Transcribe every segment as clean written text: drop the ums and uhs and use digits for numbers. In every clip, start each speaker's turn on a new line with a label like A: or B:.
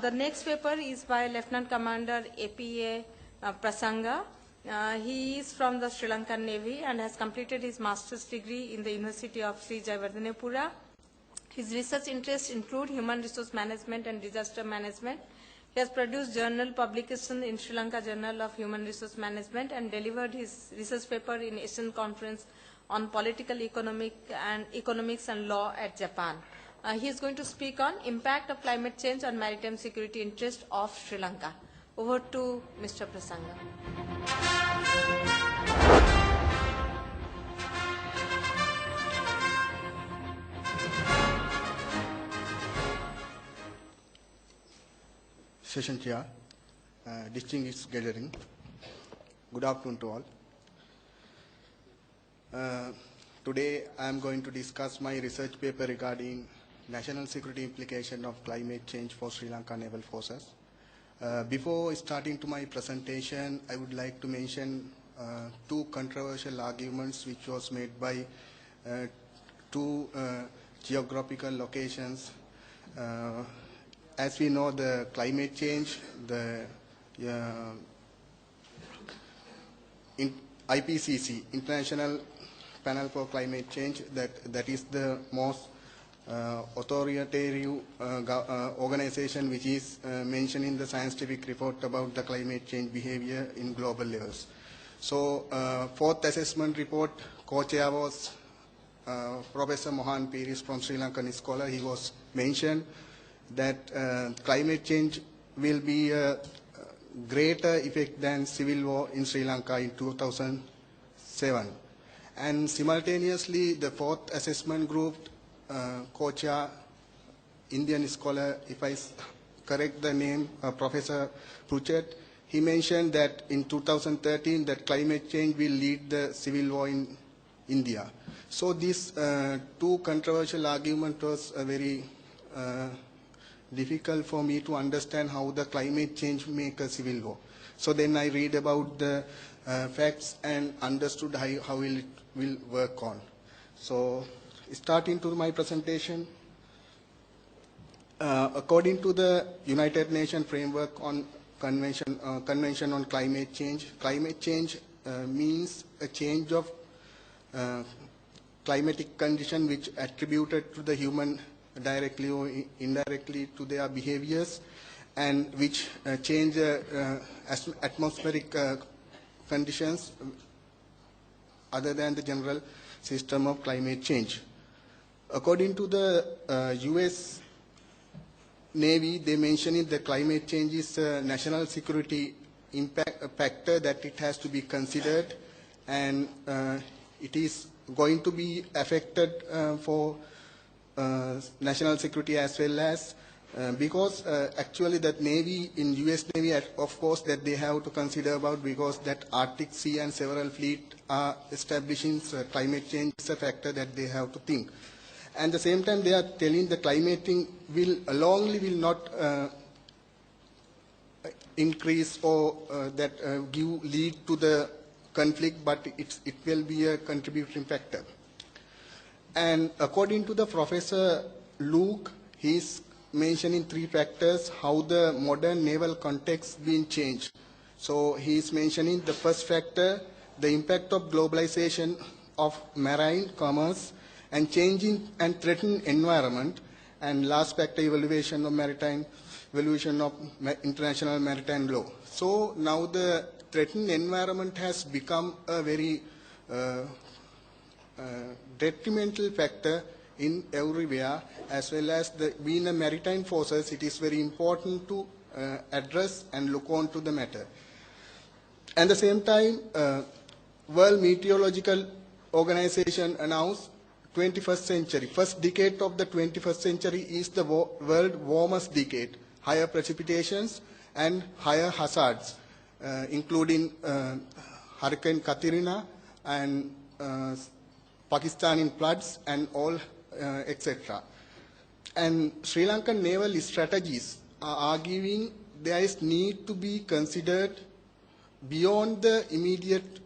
A: The next paper is by Lieutenant Commander APA Prasanga. He is from the Sri Lankan Navy and has completed his master's degree in the University of Sri Jayawardhanepura. His research interests include human resource management and disaster management. He has produced journal publication in Sri Lanka Journal of Human Resource Management and delivered his research paper in Asian Conference on Political Economics and Law at Japan. He is going to speak on impact of climate change on maritime security interest of Sri Lanka. Over to Mr. Prasanga.
B: Session Chair, distinguished gathering, good afternoon to all. Today I am going to discuss my research paper regarding national security implication of climate change for Sri Lanka Naval Forces. Before starting to my presentation, I would like to mention two controversial arguments which was made by two geographical locations. As we know, the climate change, the IPCC, International Panel for Climate Change, that is the most authoritative organization which is mentioned in the scientific report about the climate change behavior in global levels. So, fourth assessment report, co-chair was Professor Mohan Piris from Sri Lankan scholar. He was mentioned that climate change will be a greater effect than civil war in Sri Lanka in 2007. And simultaneously, the fourth assessment group, co-chair, Indian scholar, if I correct the name, Professor Pruchett, he mentioned that in 2013 that climate change will lead the civil war in India. So these two controversial arguments was very difficult for me to understand how the climate change make a civil war. So then I read about the facts and understood how it will work on. So starting to my presentation, according to the United Nations Framework on Convention on Climate Change means a change of climatic condition which attributed to the human directly or indirectly to their behaviors, and which change atmospheric conditions other than the general system of climate change. According to the US Navy, they mention it that climate change is a national security impact factor that it has to be considered, and it is going to be affected for national security as well as because actually that Navy, in US Navy, of course, that they have to consider about, because that Arctic Sea and several fleet are establishing climate change is a factor that they have to think. And at the same time, they are telling the climate change will not increase or lead to the conflict, but it will be a contributing factor. And according to the Professor Luke, he's mentioning three factors how the modern naval context been changed. So he's mentioning the first factor, the impact of globalization of marine commerce and changing and threatened environment, and last factor, evaluation of international maritime law. So now the threatened environment has become a very detrimental factor in everywhere, as well as being a maritime forces, it is very important to address and look on to the matter. At the same time, World Meteorological Organization announced 21st century, first decade of the 21st century is the world warmest decade, higher precipitations and higher hazards, including Hurricane Katrina and Pakistani floods and all, etc. And Sri Lankan naval strategies are arguing there is need to be considered beyond the immediate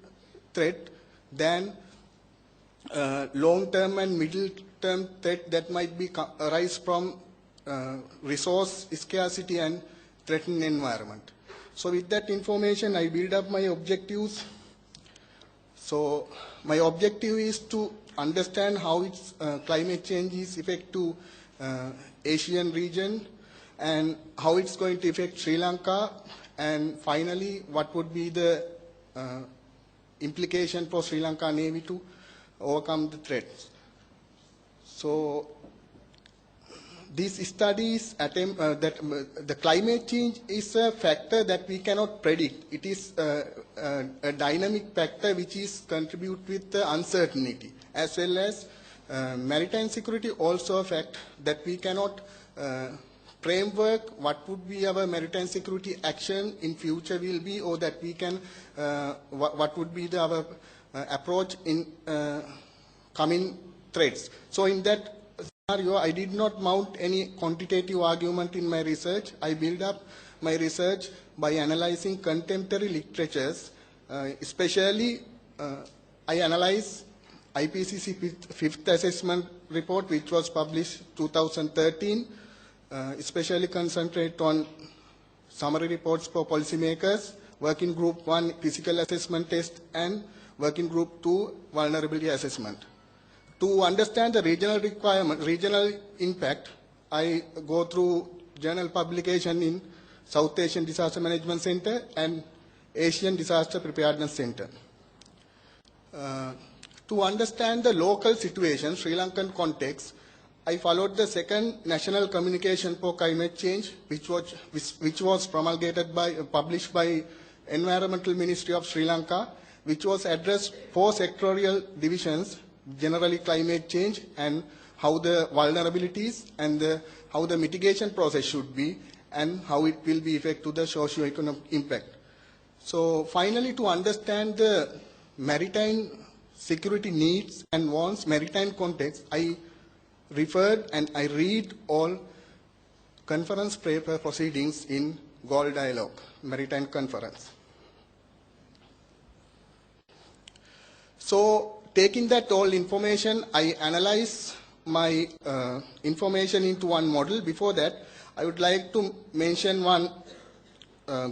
B: threat than long-term and middle-term threat that might be arise from resource scarcity and threatened environment. So with that information, I build up my objectives. So my objective is to understand how its climate change is affect to Asian region and how it's going to affect Sri Lanka, and finally what would be the implication for Sri Lanka Navy to overcome the threats. So these studies attempt that the climate change is a factor that we cannot predict. It is a dynamic factor which is contribute with the uncertainty, as well as maritime security also a fact that we cannot framework what would be our maritime security action in future will be, or that we can what would be our approach in coming threats. So in that scenario, I did not mount any quantitative argument in my research. I build up my research by analyzing contemporary literatures, especially I analyze IPCC fifth assessment report, which was published 2013, especially concentrate on summary reports for policymakers, working group 1 physical assessment test, and working group 2 vulnerability assessment. To understand the regional requirement, regional impact, I go through journal publication in South Asian Disaster Management Center and Asian Disaster Preparedness Center. To understand the local situation, Sri Lankan context, I followed the second National Communication for Climate Change, which was promulgated by, published by Environmental Ministry of Sri Lanka, which was addressed 4 sectorial divisions, generally climate change and how the vulnerabilities and how the mitigation process should be and how it will be effect to the socio-economic impact. So finally, to understand the maritime security needs and wants, maritime context, I referred and I read all conference paper proceedings in Gold Dialogue, Maritime Conference. So taking that all information, I analyze my information into one model. Before that, I would like to mention one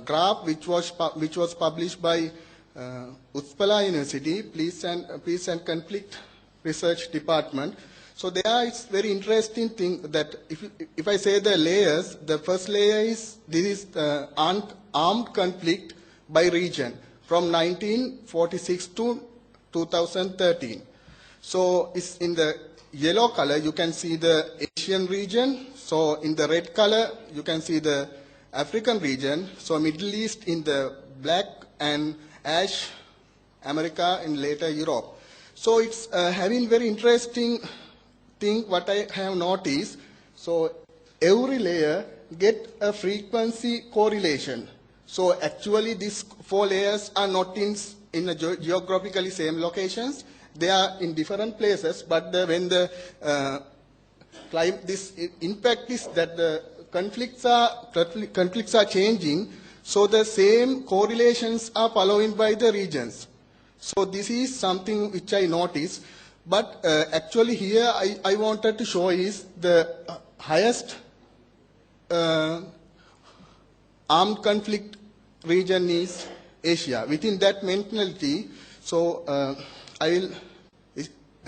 B: graph which was published by Utpala University, Peace and Conflict Research Department. So there is very interesting thing that if I say the layers, the first layer is this is armed conflict by region from 1946 to 2013. So it's in the yellow color, you can see the Asian region. So in the red color, you can see the African region. So Middle East in the black, and ash, America, and later Europe. So it's having very interesting thing what I have noticed. So every layer get a frequency correlation. So actually these 4 layers are not in a geographically same locations. They are in different places, but when the this impact is that the conflicts are changing, so the same correlations are following by the regions. So this is something which I noticed, but actually here I wanted to show is the highest armed conflict region is Asia. Within that mentality, so I will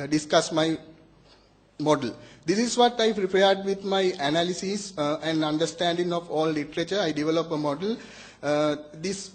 B: discuss my model. This is what I prepared with my analysis and understanding of all literature. I develop a model. This